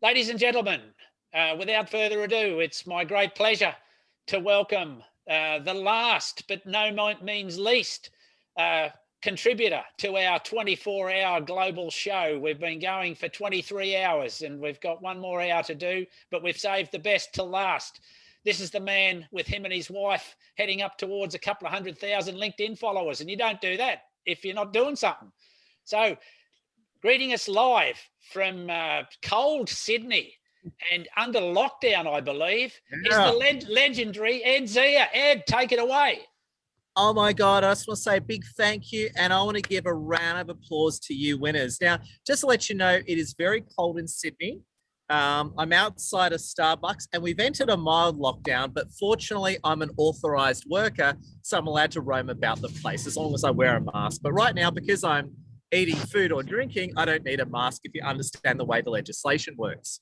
Ladies and gentlemen, without further ado, it's my great pleasure to welcome the last, but no means least, contributor to our 24-hour global show. We've been going for 23 hours and we've got one more hour to do, but we've saved the best to last. This is the man with him and his wife heading up towards a couple of 100,000 LinkedIn followers, and you don't do that if you're not doing something. So greeting us live from cold Sydney and under lockdown, I believe, is the legendary Ed Zia. Ed, take it away. Oh my God, I just want to say a big thank you, and I want to give a round of applause to you winners. Now, just to let you know, it is very cold in Sydney. I'm outside of Starbucks and we've entered a mild lockdown, but fortunately I'm an authorized worker, so I'm allowed to roam about the place as long as I wear a mask. But right now, because I'm eating food or drinking, I don't need a mask if you understand the way the legislation works.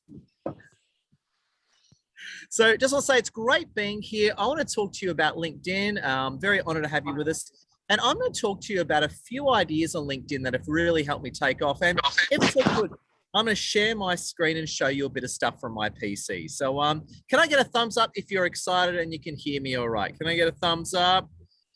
So just want to say it's great being here. I want to talk to you about LinkedIn. I'm very honored to have you with us. And I'm going to talk to you about a few ideas on LinkedIn that have really helped me take off. And if it's good, I'm going to share my screen and show you a bit of stuff from my PC. So can I get a thumbs up if you're excited and you can hear me all right? Can I get a thumbs up?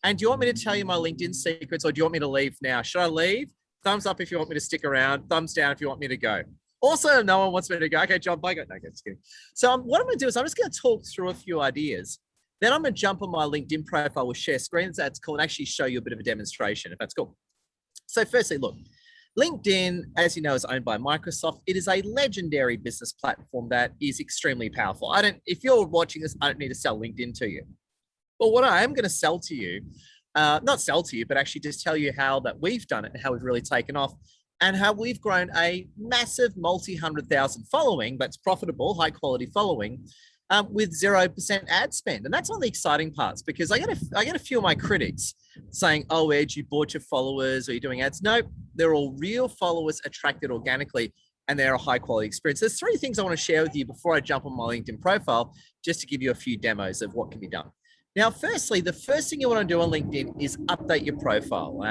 And do you want me to tell you my LinkedIn secrets, or do you want me to leave now? Should I leave? Thumbs up if you want me to stick around. Thumbs down if you want me to go. Also, no one wants me to go. Okay, John, bye. No, just kidding. So what I'm going to do is I'm just going to talk through a few ideas. Then I'm going to jump on my LinkedIn profile with share screens. That's cool. And actually show you a bit of a demonstration, if that's cool. So firstly, look, LinkedIn, as you know, is owned by Microsoft. It is a legendary business platform that is extremely powerful. If you're watching this, I don't need to sell LinkedIn to you. But what I am going to sell to you, not sell to you, but actually just tell you how that we've done it and how we've really taken off and how we've grown a massive multi-100,000 following that's profitable, high quality following with 0% ad spend. And that's one of the exciting parts, because I get a few of my critics saying, oh, Ed, you bought your followers or you're doing ads. No, they're all real followers attracted organically and they're a high quality experience. There's three things I want to share with you before I jump on my LinkedIn profile, just to give you a few demos of what can be done. Now, firstly, the first thing you want to do on LinkedIn is update your profile.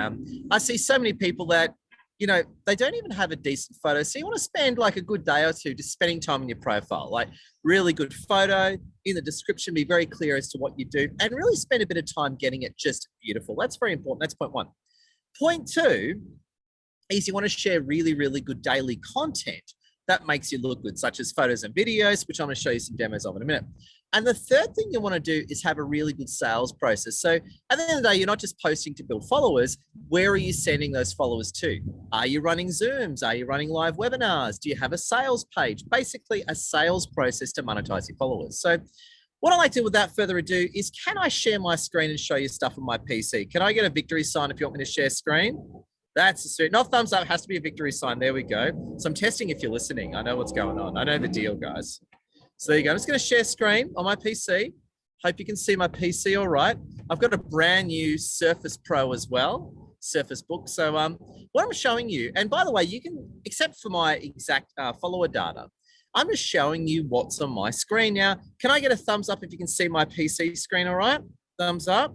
I see so many people that, they don't even have a decent photo. So you want to spend like a good day or two just spending time in your profile, like really good photo, in the description, be very clear as to what you do, and really spend a bit of time getting it just beautiful. That's very important. That's point one. Point two is you want to share really, really good daily content that makes you look good, such as photos and videos, which I'm going to show you some demos of in a minute. And the third thing you want to do is have a really good sales process. So at the end of the day, you're not just posting to build followers. Where are you sending those followers to? Are you running Zooms? Are you running live webinars? Do you have a sales page? Basically a sales process to monetize your followers. So what I like to do without further ado is, can I share my screen and show you stuff on my PC? Can I get a victory sign if you want me to share screen? That's the spirit. Not thumbs up, it has to be a victory sign. There we go. So I'm testing if you're listening. I know what's going on. I know the deal, guys. So there you go. I'm just going to share screen on my PC. Hope you can see my PC all right. I've got a brand new Surface Pro as well, Surface Book. So what I'm showing you, and by the way, you can, except for my exact follower data, I'm just showing you what's on my screen. Now, can I get a thumbs up if you can see my PC screen all right? Thumbs up.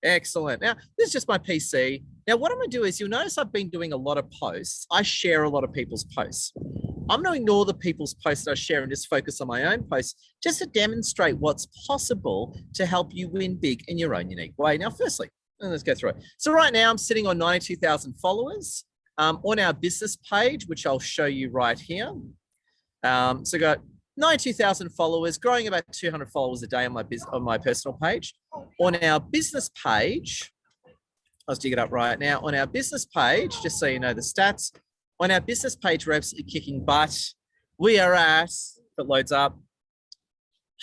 Excellent. Now, this is just my PC. Now, what I'm going to do is, you'll notice I've been doing a lot of posts. I share a lot of people's posts. I'm going to ignore the people's posts that I share and just focus on my own posts, just to demonstrate what's possible to help you win big in your own unique way. Now, firstly, let's go through it. So right now I'm sitting on 92,000 followers on our business page, which I'll show you right here. So got 92,000 followers, growing about 200 followers a day on my personal page. On our business page, I'll dig it up right now. On our business page, just so you know the stats, on our business page, we're absolutely kicking butt. We are at, if it loads up,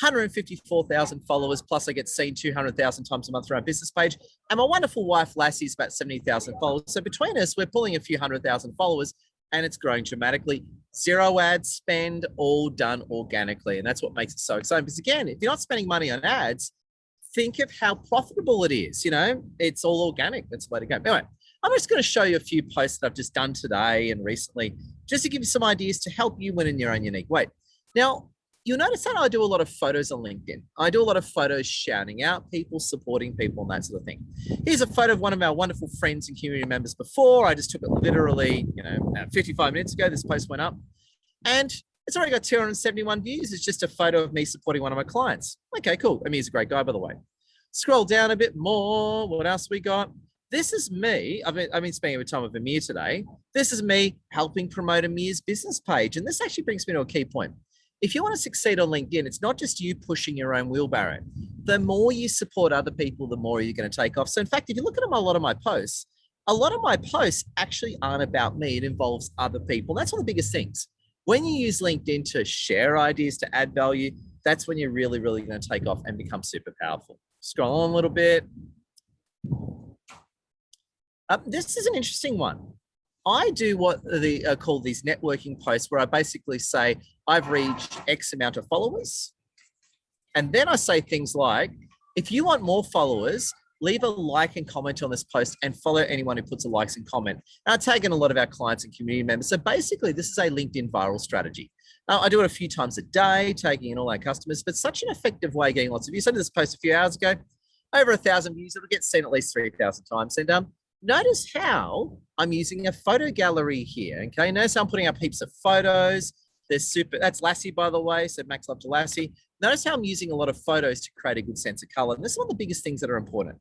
154,000 followers, plus I get seen 200,000 times a month through our business page. And my wonderful wife, Lassie, is about 70,000 followers. So between us, we're pulling a few 100,000 followers, and it's growing dramatically. Zero ad spend, all done organically. And that's what makes it so exciting. Because again, if you're not spending money on ads, think of how profitable it is. It's all organic. That's the way to go. Anyway, I'm just going to show you a few posts that I've just done today and recently, just to give you some ideas to help you win in your own unique way. Now, you'll notice that I do a lot of photos on LinkedIn. I do a lot of photos shouting out people, supporting people, and that sort of thing. Here's a photo of one of our wonderful friends and community members before. I just took it literally, about 55 minutes ago. This post went up. And It's already got 271 views. It's just a photo of me supporting one of my clients. Okay, cool. I mean, he's a great guy, by the way. Scroll down a bit more. What else we got? This is me. I've been spending a bit of time with Amir today. This is me helping promote Amir's business page. And this actually brings me to a key point. If you want to succeed on LinkedIn, it's not just you pushing your own wheelbarrow. The more you support other people, the more you're going to take off. So in fact, if you look at a lot of my posts actually aren't about me. It involves other people. That's one of the biggest things. When you use LinkedIn to share ideas, to add value, that's when you're really, really going to take off and become super powerful. Scroll on a little bit. This is an interesting one. I do what they call these networking posts, where I basically say, I've reached X amount of followers. And then I say things like, if you want more followers, leave a like and comment on this post and follow anyone who puts a likes and comment. And I've taken a lot of our clients and community members. So basically, this is a LinkedIn viral strategy. I do it a few times a day, taking in all our customers, but such an effective way of getting lots of views. I did this post a few hours ago, over 1,000 views. It'll get seen at least 3,000 times. And notice how I'm using a photo gallery here. Okay, notice how I'm putting up heaps of photos. That's Lassie, by the way. So Max love to Lassie. Notice how I'm using a lot of photos to create a good sense of color. And this is one of the biggest things that are important.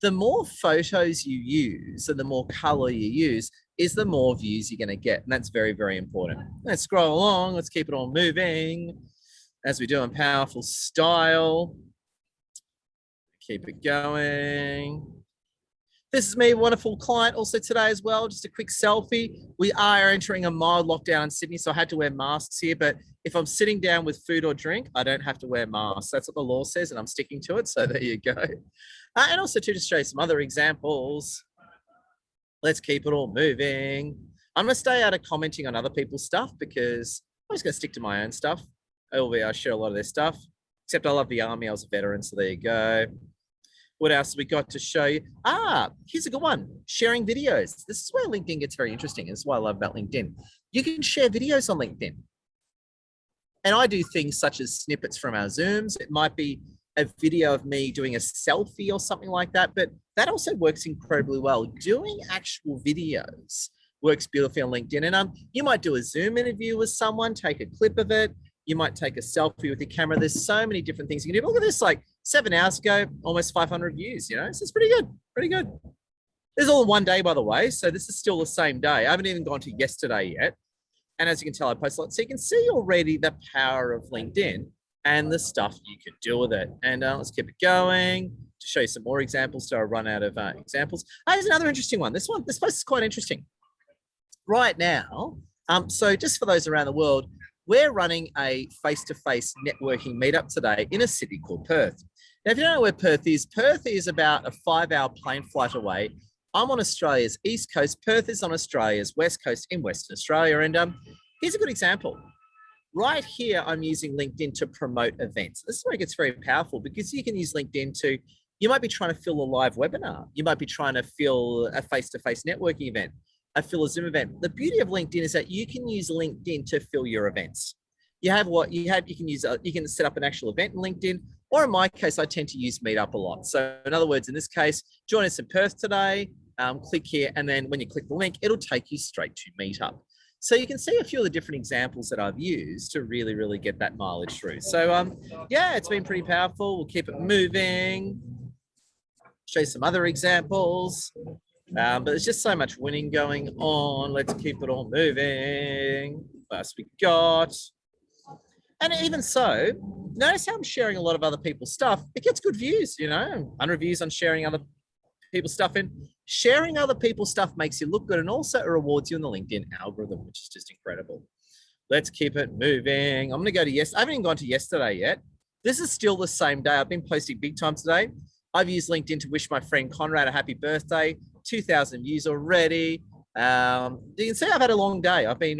The more photos you use and the more color you use is the more views you're going to get. And that's very, very important. Let's scroll along. Let's keep it all moving as we do in powerful style. Keep it going. This is me, wonderful client also today as well. Just a quick selfie. We are entering a mild lockdown in Sydney, so I had to wear masks here. But if I'm sitting down with food or drink, I don't have to wear masks. That's what the law says, and I'm sticking to it. So there you go. And also to just show you some other examples. Let's keep it all moving. I'm going to stay out of commenting on other people's stuff because I'm just going to stick to my own stuff. I share a lot of their stuff, except I love the army. I was a veteran, so there you go. What else have we got to show you? Here's a good one. Sharing videos. This is where LinkedIn gets very interesting. This is what I love about LinkedIn. You can share videos on LinkedIn. And I do things such as snippets from our Zooms. It might be a video of me doing a selfie or something like that, but that also works incredibly well. Doing actual videos works beautifully on LinkedIn. And you might do a Zoom interview with someone, take a clip of it. You might take a selfie with your camera. There's so many different things you can do. Look at this, like 7 hours ago, almost 500 views, so it's pretty good, pretty good. This is all in one day, by the way. So this is still the same day. I haven't even gone to yesterday yet. And as you can tell, I post a lot. So you can see already the power of LinkedIn and the stuff you can do with it. And let's keep it going to show you some more examples. So I run out of examples. Here's another interesting one. This post is quite interesting. Right now, so just for those around the world, we're running a face-to-face networking meetup today in a city called Perth. Now, if you don't know where Perth is about a 5-hour plane flight away. I'm on Australia's east coast. Perth is on Australia's west coast in Western Australia. And here's a good example. Right here, I'm using LinkedIn to promote events. This is where it gets very powerful because you can use LinkedIn to, you might be trying to fill a live webinar. You might be trying to fill a face-to-face networking event. Fill a Zoom event. The beauty of LinkedIn is that you can use LinkedIn to fill your events. You can set up an actual event in LinkedIn, or in my case, I tend to use Meetup a lot. So in other words, in this case, join us in Perth today, click here, and then when you click the link, it'll take you straight to Meetup. So you can see a few of the different examples that I've used to really, really get that mileage through. So yeah, it's been pretty powerful. We'll keep it moving. Show you some other examples. But there's just so much winning going on. Let's keep it all moving. What else we got? And even so, notice how I'm sharing a lot of other people's stuff. It gets good views, 100 views on sharing other people's stuff. And sharing other people's stuff makes you look good and also it rewards you in the LinkedIn algorithm, which is just incredible. Let's keep it moving. I'm going to go to I haven't even gone to yesterday yet. This is still the same day. I've been posting big time today. I've used LinkedIn to wish my friend Conrad a happy birthday. 2,000 views already. You can see I've had a long day. I've been,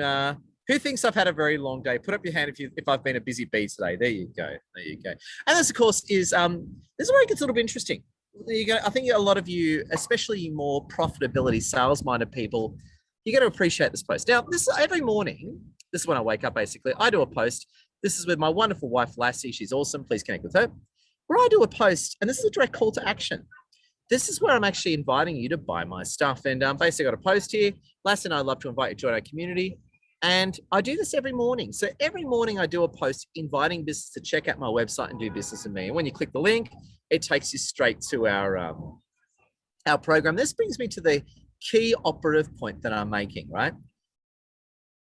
who thinks I've had a very long day? Put up your hand if I've been a busy bee today. There you go. There you go. And this, of course, is, this is where it gets a little bit interesting. I think a lot of you, especially more profitability, sales-minded people, you're going to appreciate this post. Now, this every morning, this is when I wake up, basically. I do a post. This is with my wonderful wife, Lassie. She's awesome. Please connect with her. Where I do a post, and this is a direct call to action. This is where I'm actually inviting you to buy my stuff. And basically I got a post here. Lassie and I love to invite you to join our community. And I do this every morning. So every morning I do a post inviting business to check out my website and do business with me. And when you click the link, it takes you straight to our program. This brings me to the key operative point that I'm making, right?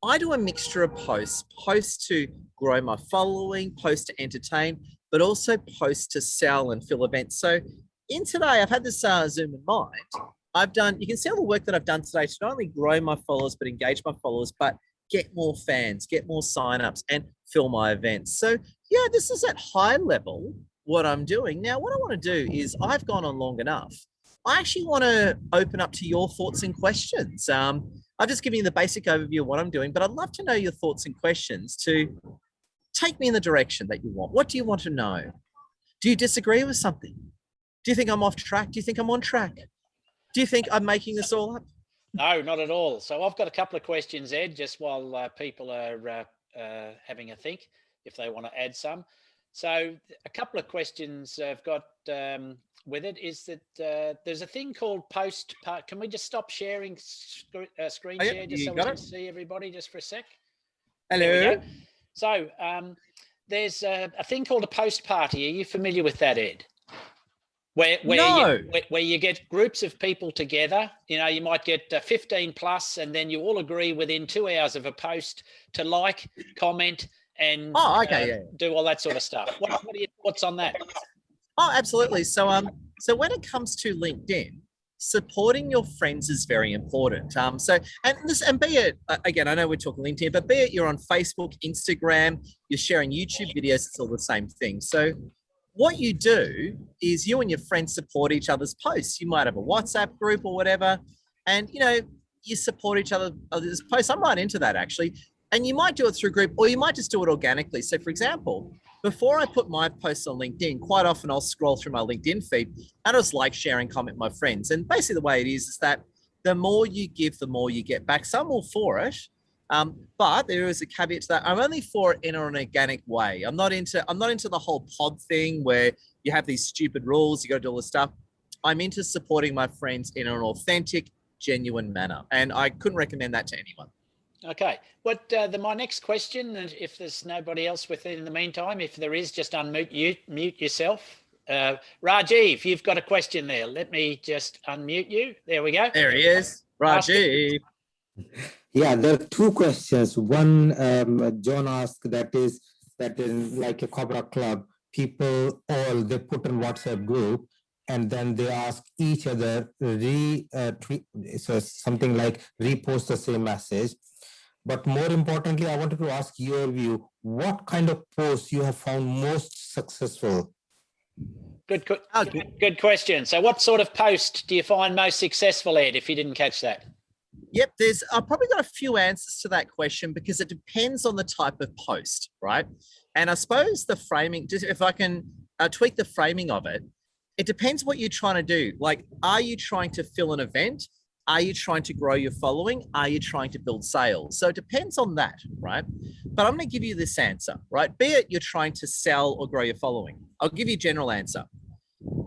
I do a mixture of posts to grow my following, posts to entertain, but also posts to sell and fill events. So in today, I've had this Zoom in mind. You can see all the work that I've done today to not only grow my followers, but engage my followers, but get more fans, get more signups, and fill my events. So yeah, this is at high level what I'm doing. Now, what I want to do is I've gone on long enough. I actually want to open up to your thoughts and questions. I've just given you the basic overview of what I'm doing, but I'd love to know your thoughts and questions to take me in the direction that you want. What do you want to know? Do you disagree with something? Do you think I'm off track? Do you think I'm on track? Do you think I'm making this all up? No, not at all. So I've got a couple of questions, Ed, just while people are having a think, if they want to add some. So a couple of questions I've got with it is that there's a thing called post. Can we just stop sharing screen share just so we can see everybody just for a sec? Hello. There we go. So there's a thing called a post party. Are you familiar with that, Ed? Where you get groups of people together, you might get 15 plus, and then you all agree within 2 hours of a post to like, comment, and do all that sort of stuff. What are your thoughts on that? Oh, absolutely. So when it comes to LinkedIn, supporting your friends is very important. And be it, again, I know we're talking LinkedIn, but be it you're on Facebook, Instagram, you're sharing YouTube videos, it's all the same thing. So what you do is you and your friends support each other's posts. You might have a WhatsApp group or whatever, and you support each other's posts. I'm right into that actually. And you might do it through group, or you might just do it organically. So for example, before I put my posts on LinkedIn, quite often I'll scroll through my LinkedIn feed and I just like, share, and comment my friends. And basically the way it is that the more you give, the more you get back. Some all for it. But there is a caveat to that. I'm only for it in an organic way. I'm not into the whole pod thing where you have these stupid rules, you got to do all this stuff. I'm into supporting my friends in an authentic, genuine manner. And I couldn't recommend that to anyone. Okay. My next question, and if there's nobody else with it in the meantime, if there is, just mute yourself. Rajiv, you've got a question there. Let me just unmute you. There we go. There he is. Rajiv. Yeah, there are two questions. One, John asked that in like a Cobra club, people they put in WhatsApp group and then they ask each other so something like repost the same message. But more importantly, I wanted to ask your view. What kind of posts you have found most successful? Good question. So what sort of post do you find most successful, Ed, if you didn't catch that? Yep, I've probably got a few answers to that question because it depends on the type of post, right? And I suppose the framing, just if I can tweak the framing of it, it depends what you're trying to do. Like, are you trying to fill an event? Are you trying to grow your following? Are you trying to build sales? So it depends on that, right? But I'm going to give you this answer, right? Be it you're trying to sell or grow your following. I'll give you a general answer.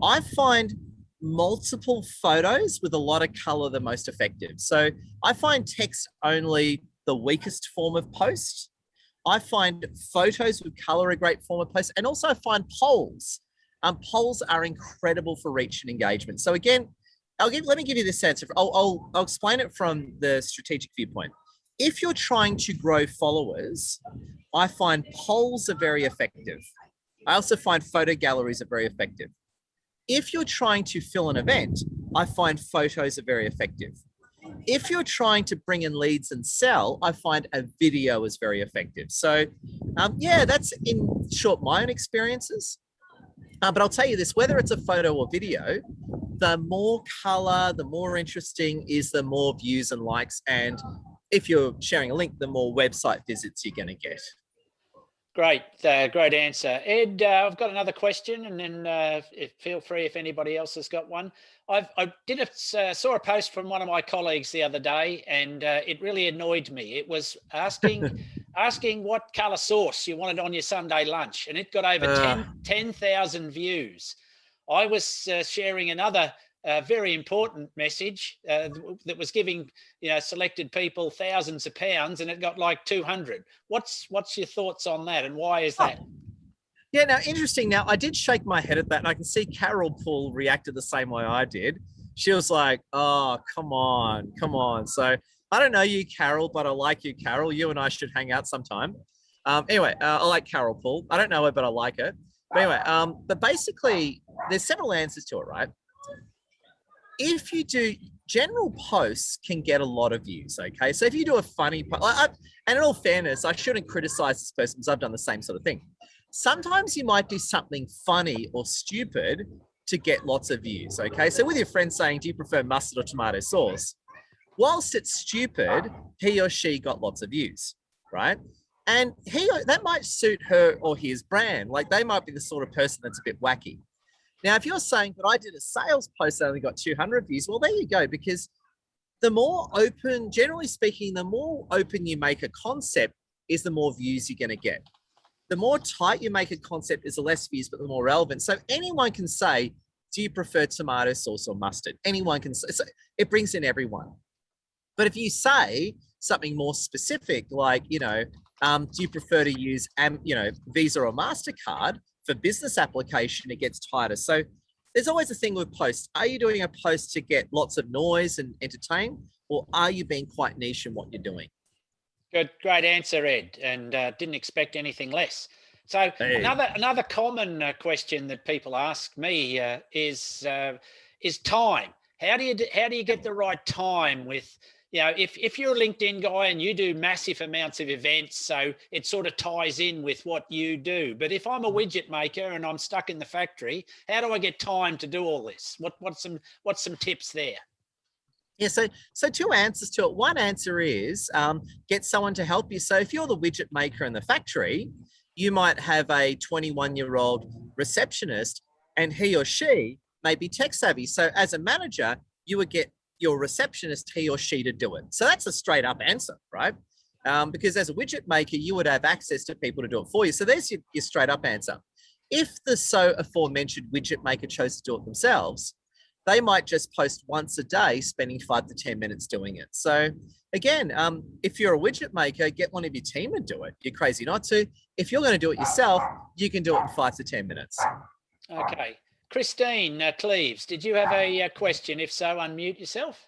I find multiple photos with a lot of color the most effective. So I find text only the weakest form of post. I find photos with color a great form of post, and also I find polls. Polls are incredible for reach and engagement. So again, let me give you this answer. I'll explain it from the strategic viewpoint. If you're trying to grow followers, I find polls are very effective. I also find photo galleries are very effective. If you're trying to fill an event, I find photos are very effective. If you're trying to bring in leads and sell, I find a video is very effective. So yeah, that's in short my own experiences. But I'll tell you this, whether it's a photo or video, the more color, the more interesting is, the more views and likes. And if you're sharing a link, the more website visits you're going to get. Great, great answer. Ed, I've got another question, and then feel free if anybody else has got one. I saw a post from one of my colleagues the other day, and it really annoyed me. It was asking what color sauce you wanted on your Sunday lunch, and it got over 10,000 views. I was sharing another a very important message that was giving, selected people thousands of pounds, and it got like 200. What's your thoughts on that, and why is that? Yeah, now interesting. Now I did shake my head at that, and I can see Carol Poole reacted the same way I did. She was like, "Oh, come on, come on." So I don't know you, Carol, but I like you, Carol. You and I should hang out sometime. Anyway, I like Carol Poole. I don't know her, but I like her. But anyway, but basically, there's several answers to it, right? If you do, general posts can get a lot of views, okay? So if you do a funny post, and in all fairness, I shouldn't criticize this person because I've done the same sort of thing. Sometimes you might do something funny or stupid to get lots of views, okay? So with your friend saying, do you prefer mustard or tomato sauce? Whilst it's stupid, he or she got lots of views, right? And that might suit her or his brand. Like they might be the sort of person that's a bit wacky. Now, if you're saying, but I did a sales post that only got 200 views, well, there you go, because the more open, generally speaking, the more open you make a concept is the more views you're going to get. The more tight you make a concept is the less views, but the more relevant. So anyone can say, do you prefer tomato sauce or mustard? Anyone can say, so it brings in everyone. But if you say something more specific, like, do you prefer to use, Visa or MasterCard for business application, it gets tighter. So there's always a thing with posts. Are you doing a post to get lots of noise and entertain, or are you being quite niche in what you're doing? Good, great answer, Ed, and didn't expect anything less. So hey. Another common question that people ask me is time. How do you get the right time with, if you're a LinkedIn guy and you do massive amounts of events, so it sort of ties in with what you do. But if I'm a widget maker and I'm stuck in the factory, how do I get time to do all this? What's some tips there? Yeah, so two answers to it. One answer is get someone to help you. So if you're the widget maker in the factory, you might have a 21-year-old receptionist and he or she may be tech savvy. So as a manager, you would get your receptionist, he or she, to do it. So that's a straight up answer, right? Because as a widget maker, you would have access to people to do it for you. So there's your straight up answer. If the so aforementioned widget maker chose to do it themselves, they might just post once a day, spending 5 to 10 minutes doing it. So again, if you're a widget maker, get one of your team to do it. You're crazy not to. If you're going to do it yourself, you can do it in 5 to 10 minutes. Okay. Christine Cleves, did you have a question? If so, unmute yourself.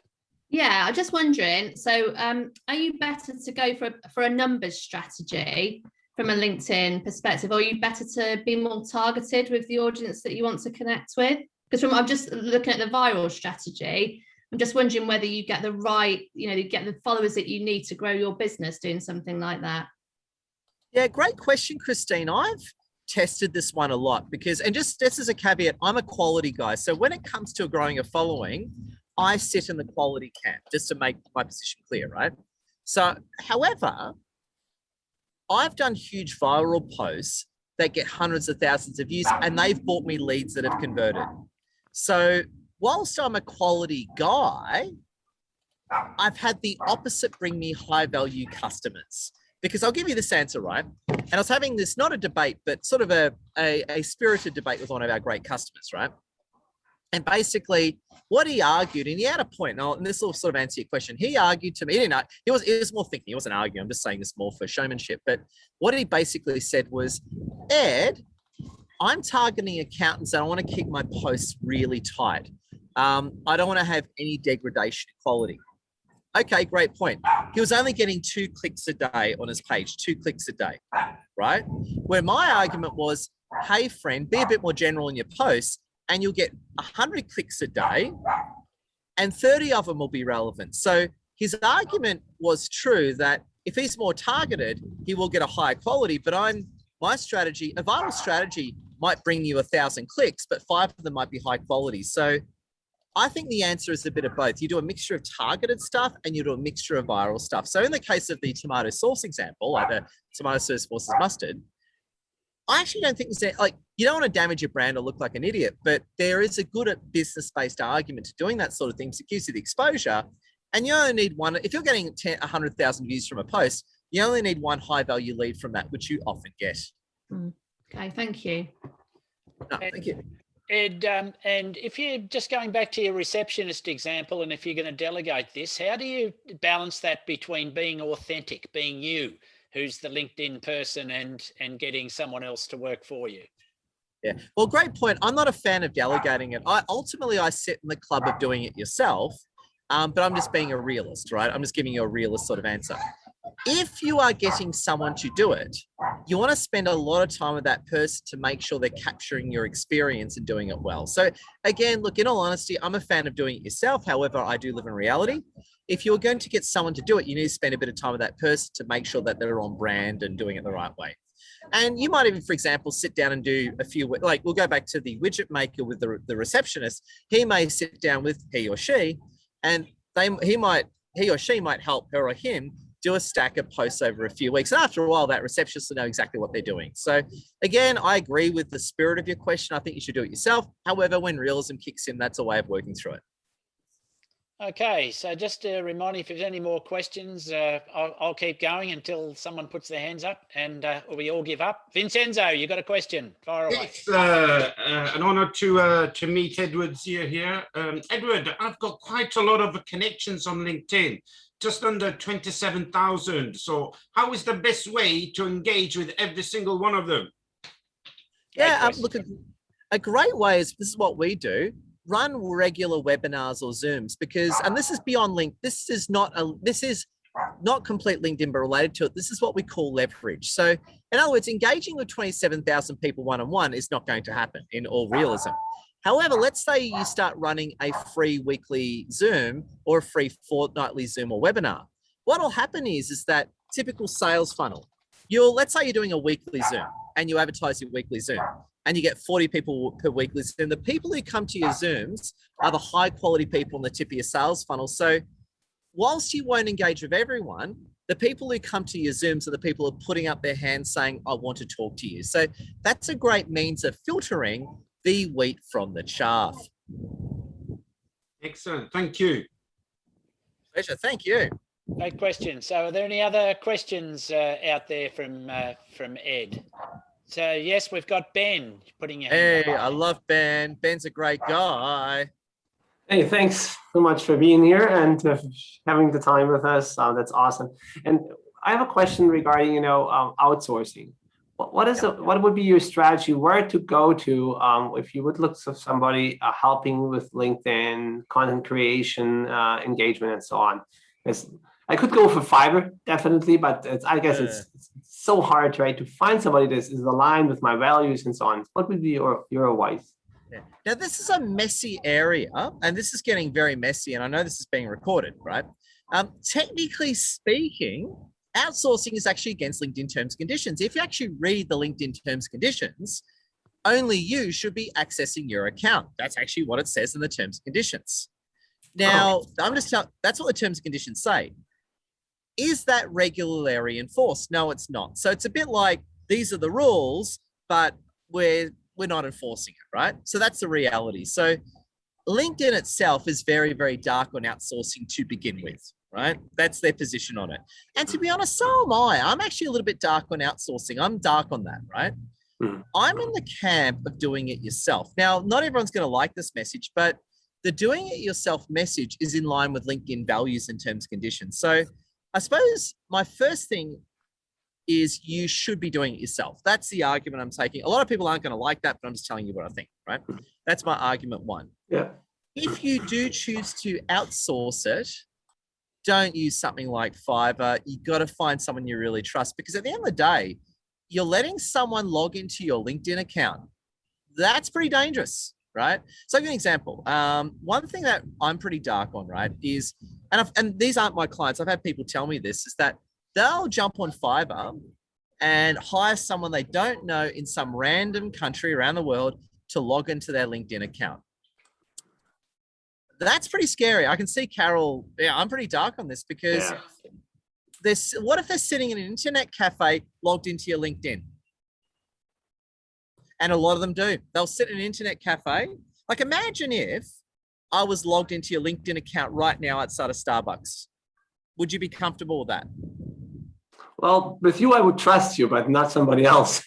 Yeah, I'm just wondering, so are you better to go for a numbers strategy from a LinkedIn perspective, or are you better to be more targeted with the audience that you want to connect with? Because I'm just looking at the viral strategy, I'm just wondering whether you get the right, you get the followers that you need to grow your business doing something like that. Yeah, great question, Christine. I've tested this one a lot because, and just as a caveat, I'm a quality guy. So when it comes to growing a following, I sit in the quality camp, just to make my position clear, right? So, however, I've done huge viral posts that get hundreds of thousands of views, and they've bought me leads that have converted. So whilst I'm a quality guy, I've had the opposite bring me high value customers. Because I'll give you this answer, right? And I was having this, not a debate, but sort of a spirited debate with one of our great customers, right? And basically what he argued, and he had a point, and this will sort of answer your question. He argued to me, he was more thinking, he wasn't arguing, I'm just saying this more for showmanship. But what he basically said was, Ed, I'm targeting accountants and I want to keep my posts really tight. I don't want to have any degradation in quality. Okay, great point. He was only getting 2 clicks a day on his page, 2 clicks a day, right? Where my argument was, hey friend, be a bit more general in your posts and you'll get 100 clicks a day and 30 of them will be relevant. So his argument was true that if he's more targeted, he will get a higher quality, but my strategy, a viral strategy might bring you 1,000 clicks, but 5 of them might be high quality. So I think the answer is a bit of both. You do a mixture of targeted stuff and you do a mixture of viral stuff. So in the case of the tomato sauce example, like the tomato sauce versus mustard, I actually don't think it's like, you don't want to damage your brand or look like an idiot, but there is a good business-based argument to doing that sort of thing. So it gives you the exposure, and you only need one. If you're getting 100,000 views from a post, you only need one high-value lead from that, which you often get. Okay, thank you. No, thank you. Ed, and if you're just going back to your receptionist example, and if you're going to delegate this, how do you balance that between being authentic, being you, who's the LinkedIn person, and getting someone else to work for you? Yeah, well, great point. I'm not a fan of delegating it. Ultimately, I sit in the club of doing it yourself, but I'm just being a realist, right? I'm just giving you a realist sort of answer. If you are getting someone to do it, you want to spend a lot of time with that person to make sure they're capturing your experience and doing it well. So again, look, in all honesty, I'm a fan of doing it yourself. However, I do live in reality. If you're going to get someone to do it, you need to spend a bit of time with that person to make sure that they're on brand and doing it the right way. And you might even, for example, sit down and do a few, like we'll go back to the widget maker with the receptionist. He may sit down with he or she, and he or she might help her or him do a stack of posts over a few weeks. And after a while, that receptionist will know exactly what they're doing. So again, I agree with the spirit of your question. I think you should do it yourself. However, when realism kicks in, that's a way of working through it. Okay, so just a reminder, if there's any more questions, I'll keep going until someone puts their hands up and or we all give up. Vincenzo, you got a question? Fire away. It's an honor to meet Edward here. Edward, I've got quite a lot of connections on LinkedIn, just under 27,000. So how is the best way to engage with every single one of them? Yeah, look, a great way is, this is what we do. Run regular webinars or Zooms, because, and this is beyond link. This is not complete LinkedIn, but related to it. This is what we call leverage. So in other words, engaging with 27,000 people one-on-one is not going to happen in all realism. However, let's say you start running a free weekly Zoom or a free fortnightly Zoom or webinar. What will happen is that typical sales funnel. Let's say you're doing a weekly Zoom and you advertise your weekly Zoom, and you get 40 people per weekly Zoom. The people who come to your Zooms are the high quality people in the tip of your sales funnel. So whilst you won't engage with everyone, the people who come to your Zooms are the people who are putting up their hands saying, I want to talk to you. So that's a great means of filtering the wheat from the chaff. Excellent, thank you. Pleasure, thank you. Great question. So are there any other questions out there from Ed? So yes, we've got Ben putting your hand up. I love Ben. Ben's a great guy. Hey, thanks so much for being here and having the time with us. That's awesome. And I have a question regarding, outsourcing. What would be your strategy? Where to go to if you would look for somebody helping with LinkedIn, content creation, engagement, and so on? Because I could go for Fiverr, definitely, but I guess it's so hard, right, to find somebody that is aligned with my values and so on. What would be your advice? Yeah. Now, this is a messy area, and this is getting very messy, and I know this is being recorded, right? Technically speaking, outsourcing is actually against LinkedIn terms and conditions. If you actually read the LinkedIn terms and conditions, only you should be accessing your account. That's actually what it says in the terms and conditions. Now, I'm just telling, that's what the terms and conditions say. Is that regularly enforced? No, it's not. So it's a bit like, these are the rules, but we're not enforcing it, right? So that's the reality. So LinkedIn itself is very, very dark on outsourcing to begin with, right? That's their position on it. And to be honest, so am I. I'm actually a little bit dark on outsourcing. I'm dark on that, right? I'm in the camp of doing it yourself. Now, not everyone's going to like this message, but the doing it yourself message is in line with LinkedIn values and terms and conditions. So I suppose my first thing is you should be doing it yourself. That's the argument I'm taking. A lot of people aren't going to like that, but I'm just telling you what I think, right? That's my argument one. Yeah. If you do choose to outsource it, don't use something like Fiverr. You got to find someone you really trust, because at the end of the day, you're letting someone log into your LinkedIn account. That's pretty dangerous, right? So I'll give you an example. One thing that I'm pretty dark on, right, is, and these aren't my clients, I've had people tell me this, is that they'll jump on Fiverr and hire someone they don't know in some random country around the world to log into their LinkedIn account. That's pretty scary. I can see Carol, yeah, I'm pretty dark on this, because what if they're sitting in an internet cafe logged into your LinkedIn? And a lot of them do. They'll sit in an internet cafe. Like, imagine if I was logged into your LinkedIn account right now outside of Starbucks. Would you be comfortable with that? Well, with you, I would trust you, but not somebody else.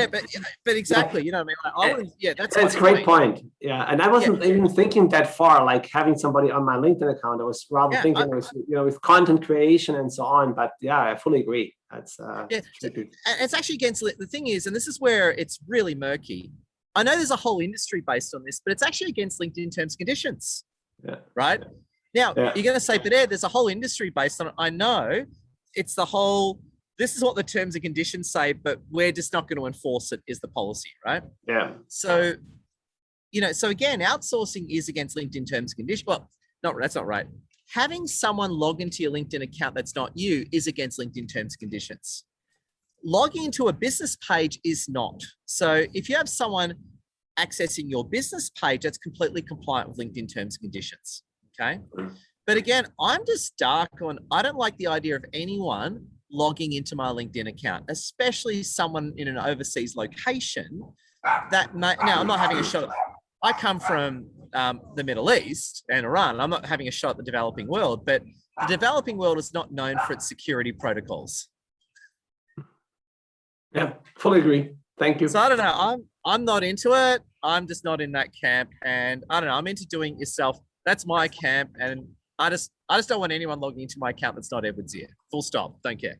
but exactly, you know what I mean? Like, I wouldn't, yeah, that's a great point. Yeah, and I wasn't even thinking that far, like having somebody on my LinkedIn account. I was rather thinking it was, you know, with content creation and so on. But yeah, I fully agree. That's it's actually against the thing is, and this is where it's really murky. I know there's a whole industry based on this, but it's actually against LinkedIn terms and conditions. Yeah. Right. Now you're going to say, but there's a whole industry based on it. I know it's the whole. This is what the terms and conditions say, but we're just not going to enforce it, is the policy, right? Yeah. So, you know, so again, outsourcing is against LinkedIn terms and conditions. Well, that's not right. Having someone log into your LinkedIn account that's not you is against LinkedIn terms and conditions. Logging into a business page is not. So if you have someone accessing your business page, that's completely compliant with LinkedIn terms and conditions, okay? But again, I'm just dark on, I don't like the idea of anyone logging into my LinkedIn account, especially someone in an overseas location that may, now I'm not having a shot. I come from the Middle East and Iran. I'm not having a shot at the developing world, but the developing world is not known for its security protocols. Yeah, fully agree. Thank you. So I don't know. I'm not into it. I'm just not in that camp, and I don't know. I'm into doing it yourself. That's my camp, and I just don't want anyone logging into my account that's not Edward's here. Full stop. Don't care.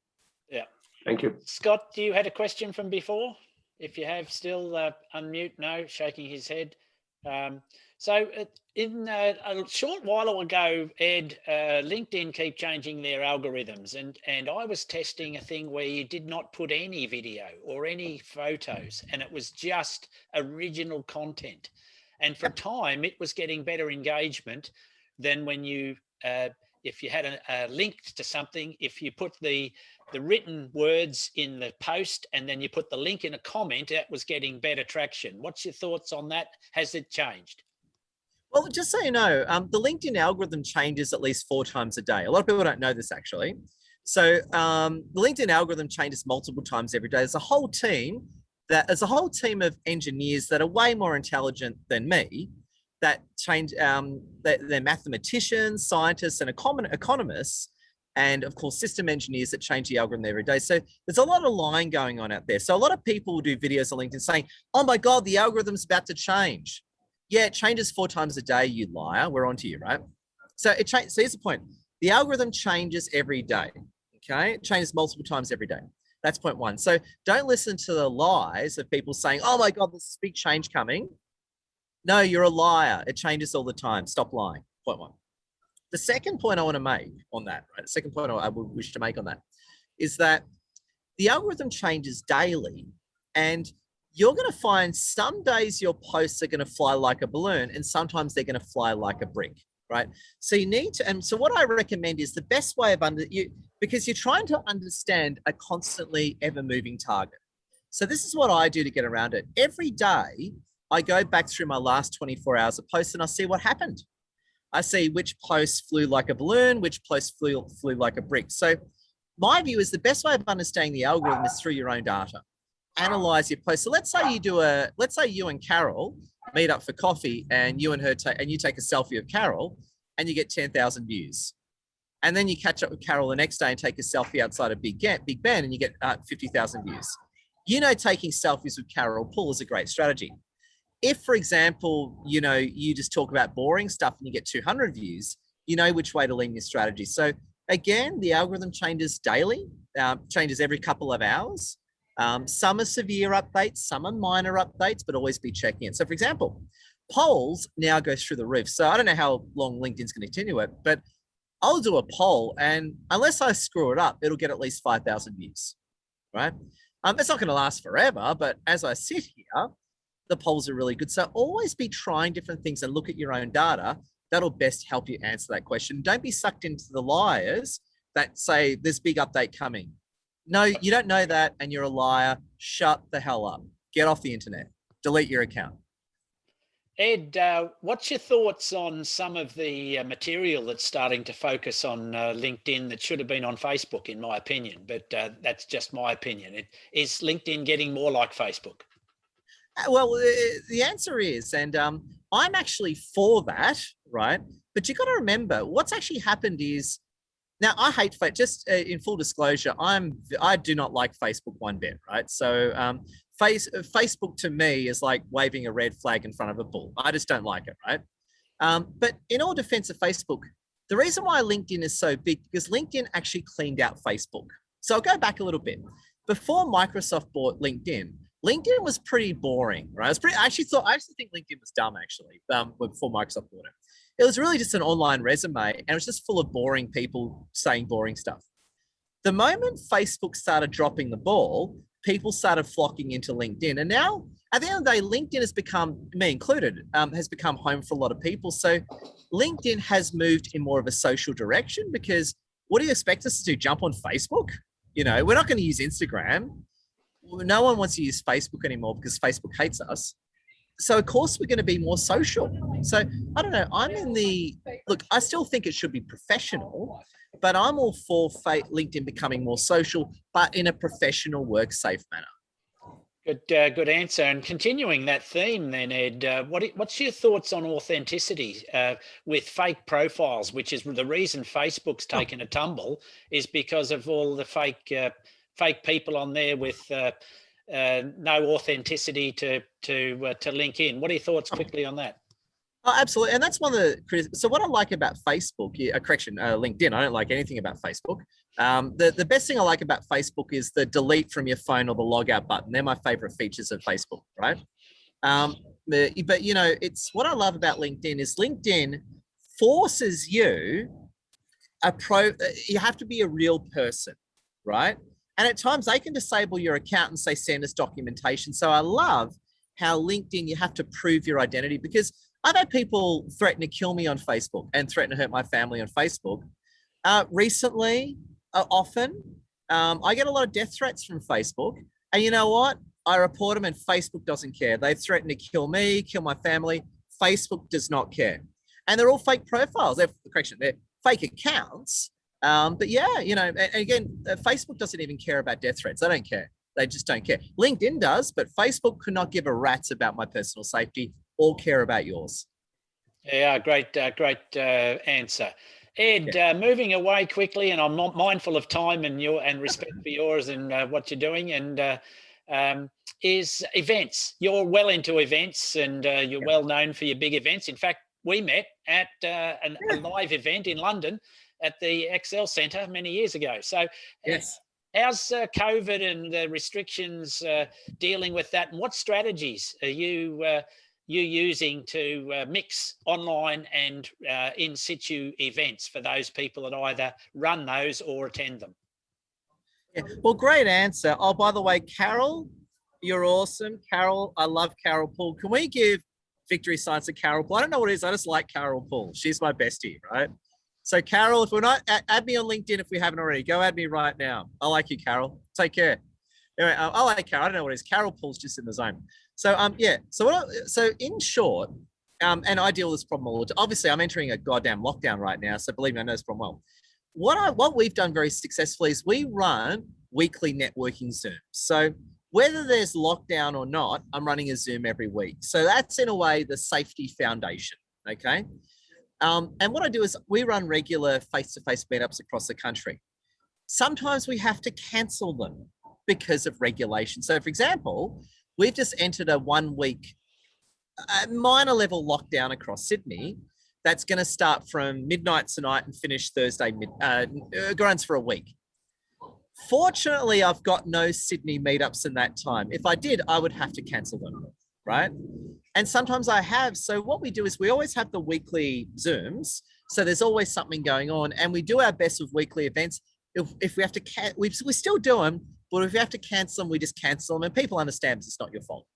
Yeah. Thank you. Scott, you had a question from before? If you have, still unmute. No, shaking his head. So in a short while ago, Ed, LinkedIn keep changing their algorithms, and I was testing a thing where you did not put any video or any photos, and it was just original content. And for a time, it was getting better engagement than when you, if you had a link to something, if you put the written words in the post and then you put the link in a comment, that was getting better traction. What's your thoughts on that? Has it changed? Well, just so you know, the LinkedIn algorithm changes at least 4 times a day. A lot of people don't know this actually. So the LinkedIn algorithm changes multiple times every day. There's a whole team of engineers that are way more intelligent than me that change, they're mathematicians, scientists, and economists, and of course, system engineers that change the algorithm every day. So there's a lot of lying going on out there. So a lot of people will do videos on LinkedIn saying, oh my God, the algorithm's about to change. Yeah, it changes 4 times a day, you liar. We're on to you, right? So it changes. So here's the point. The algorithm changes every day, okay? It changes multiple times every day. That's point 1. So don't listen to the lies of people saying, oh my God, there's this big change coming. No, you're a liar. It changes all the time. Stop lying. Point 1. The second point I want to make on that, right? The second point I would wish to make on that is that the algorithm changes daily, and you're going to find some days your posts are going to fly like a balloon, and sometimes they're going to fly like a brick, right? So you need to, and so what I recommend is the best way of because you're trying to understand a constantly ever moving target. So this is what I do to get around it. Every day, I go back through my last 24 hours of posts and I see what happened. I see which posts flew like a balloon, which posts flew like a brick. So my view is the best way of understanding the algorithm is through your own data. Analyze your posts. So let's say you and Carol meet up for coffee and you and her you take a selfie of Carol and you get 10,000 views. And then you catch up with Carol the next day and take a selfie outside of Big Ben and you get 50,000 views. You know, taking selfies with Carol Poole is a great strategy. If, for example, you know, you just talk about boring stuff and you get 200 views, you know which way to lean your strategy. So again, the algorithm changes daily, changes every couple of hours. Some are severe updates, some are minor updates, but always be checking in. So for example, polls now go through the roof. So I don't know how long LinkedIn's going to continue it, but I'll do a poll and unless I screw it up, it'll get at least 5,000 views, right? It's not going to last forever, but as I sit here, the polls are really good. So always be trying different things and look at your own data. That'll best help you answer that question. Don't be sucked into the liars that say there's big update coming. No, you don't know that and you're a liar. Shut the hell up. Get off the internet. Delete your account. Ed, what's your thoughts on some of the material that's starting to focus on LinkedIn that should have been on Facebook, in my opinion? But that's just my opinion. Is LinkedIn getting more like Facebook? Well, the answer is, and I'm actually for that, right? But you've got to remember what's actually happened is, now I hate Facebook, just in full disclosure, I do not like Facebook one bit, right? So Facebook to me is like waving a red flag in front of a bull. I just don't like it, right? But in all defense of Facebook, the reason why LinkedIn is so big, because LinkedIn actually cleaned out Facebook. So I'll go back a little bit. Before Microsoft bought LinkedIn, LinkedIn was pretty boring, right? I actually think LinkedIn was dumb, actually, before Microsoft bought it. It was really just an online resume, and it was just full of boring people saying boring stuff. The moment Facebook started dropping the ball, people started flocking into LinkedIn. And now, at the end of the day, LinkedIn has become, me included, has become home for a lot of people. So LinkedIn has moved in more of a social direction, because what do you expect us to do? Jump on Facebook? You know, we're not going to use Instagram. No one wants to use Facebook anymore because Facebook hates us. So of course we're going to be more social. So I don't know. Look, I still think it should be professional, but I'm all for LinkedIn becoming more social, but in a professional, work safe manner. Good answer. And continuing that theme then, Ed, what's your thoughts on authenticity with fake profiles, which is the reason Facebook's taken a tumble, is because of all the fake people on there with no authenticity to link in. What are your thoughts quickly on that? Oh, absolutely. And that's one of the criticisms. So what I like about Facebook, LinkedIn, I don't like anything about Facebook. The best thing I like about Facebook is the delete from your phone or the logout button. They're my favorite features of Facebook, right? But you know, it's what I love about LinkedIn is LinkedIn forces you you have to be a real person, right? And at times they can disable your account and say, send us documentation. So I love how LinkedIn, you have to prove your identity, because I've had people threaten to kill me on Facebook and threaten to hurt my family on Facebook. Recently, often, I get a lot of death threats from Facebook. And you know what? I report them and Facebook doesn't care. They've threatened to kill me, kill my family. Facebook does not care. And they're all fake profiles. They're fake accounts. But yeah, you know, and again, Facebook doesn't even care about death threats. They don't care. They just don't care. LinkedIn does, but Facebook could not give a rat's about my personal safety or care about yours. Yeah, great answer. Ed, moving away quickly, and I'm not mindful of time and respect for yours and what you're doing, and is events. You're well into events, and you're well known for your big events. In fact, we met at a live event in London at the Excel Centre many years ago. So yes. How's COVID and the restrictions dealing with that? And what strategies are you using to mix online and in situ events for those people that either run those or attend them? Yeah. Well, great answer. Oh, by the way, Carol, you're awesome. Carol, I love Carol Poole. Can we give victory signs to Carol Poole? I don't know what it is. I just like Carol Poole. She's my bestie, right? So Carol, if we're not, add me on LinkedIn if we haven't already. Go add me right now. I like you, Carol. Take care. Anyway, I like Carol. I don't know what it is. Carol Poole's just in the zone. So yeah. So in short, and I deal with this problem all the time. Obviously, I'm entering a goddamn lockdown right now. So believe me, I know this problem well. What we've done very successfully is we run weekly networking Zooms. So whether there's lockdown or not, I'm running a Zoom every week. So that's in a way the safety foundation. Okay. And what I do is we run regular face-to-face meetups across the country. Sometimes we have to cancel them because of regulation. So for example, we've just entered a 1 week minor level lockdown across Sydney. That's going to start from midnight tonight and finish Thursday, runs for a week. Fortunately, I've got no Sydney meetups in that time. If I did, I would have to cancel them, right? And sometimes I have. So what we do is we always have the weekly Zooms. So there's always something going on, and we do our best with weekly events. If we have to, we still do them, but if we have to cancel them, we just cancel them, and people understand it's not your fault.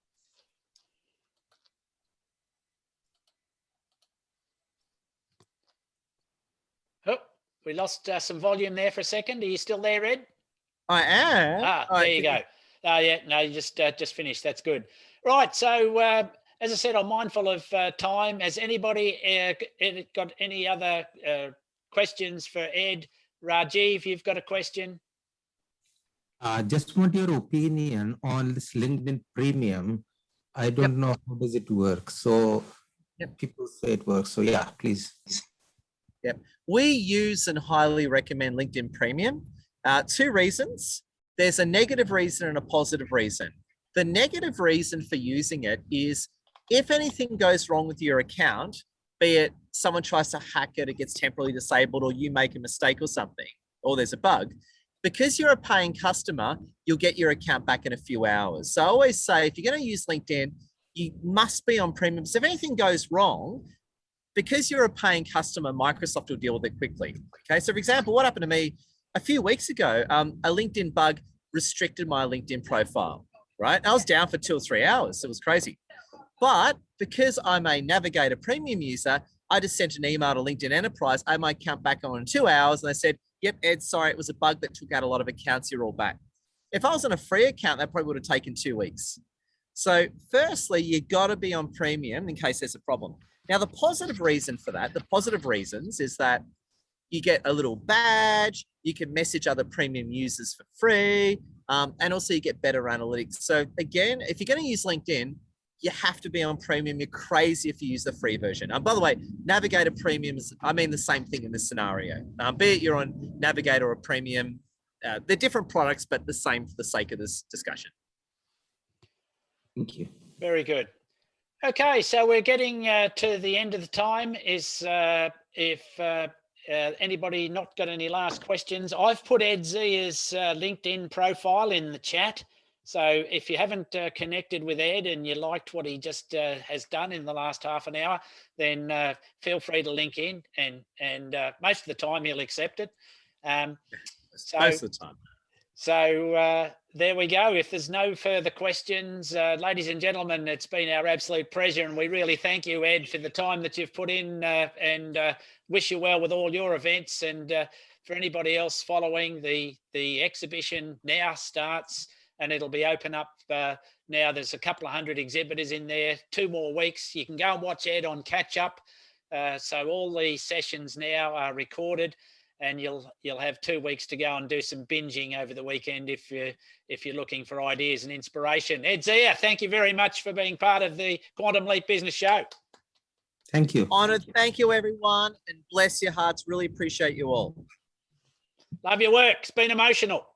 Oh, we lost some volume there for a second. Are you still there, Ed? I am. There you go. Yeah, no, you just finished. That's good. Right. So as I said, I'm mindful of time. Has anybody got any other questions for Ed? Rajiv, you've got a question? Just want your opinion on this LinkedIn Premium. I don't know how does it work. So people say it works. So yeah, please. Yep. We use and highly recommend LinkedIn Premium. 2 reasons. There's a negative reason and a positive reason. The negative reason for using it is if anything goes wrong with your account, be it someone tries to hack it, it gets temporarily disabled, or you make a mistake or something, or there's a bug, because you're a paying customer, you'll get your account back in a few hours. So I always say, if you're going to use LinkedIn, you must be on premium. So if anything goes wrong, because you're a paying customer, Microsoft will deal with it quickly. Okay. So for example, what happened to me a few weeks ago, a LinkedIn bug restricted my LinkedIn profile, right? I was down for 2 or 3 hours. It was crazy. But because I'm a Navigator premium user, I just sent an email to LinkedIn Enterprise. I had my account back on in 2 hours. And they said, yep, Ed, sorry, it was a bug that took out a lot of accounts. You're all back. If I was on a free account, that probably would have taken 2 weeks. So firstly, you got to be on premium in case there's a problem. Now, the positive reason for that, the positive reasons is that you get a little badge, you can message other premium users for free, and also you get better analytics. So again, if you're going to use LinkedIn, you have to be on premium. You're crazy if you use the free version. By the way, Navigator premiums, I mean the same thing in this scenario. Be it you're on Navigator or premium, they're different products, but the same for the sake of this discussion. Thank you. Very good. Okay, so we're getting to the end of the time. If anybody not got any last questions, I've put Ed Zia's LinkedIn profile in the chat. So if you haven't connected with Ed and you liked what he just has done in the last half an hour, then feel free to link in, and most of the time he'll accept it. Most of the time. So there we go. If there's no further questions, ladies and gentlemen, it's been our absolute pleasure, and we really thank you, Ed, for the time that you've put in, and wish you well with all your events. And for anybody else following, the exhibition now starts, and it'll be open up now. There's a couple of 100 exhibitors in there, 2 more weeks. You can go and watch Ed on Catch Up. So all the sessions now are recorded, and you'll have 2 weeks to go and do some binging over the weekend if you're looking for ideas and inspiration. Ed Zia, thank you very much for being part of the Quantum Leap Business Show. Thank you. Honored. Thank you, everyone, and bless your hearts. Really appreciate you all. Love your work. It's been emotional.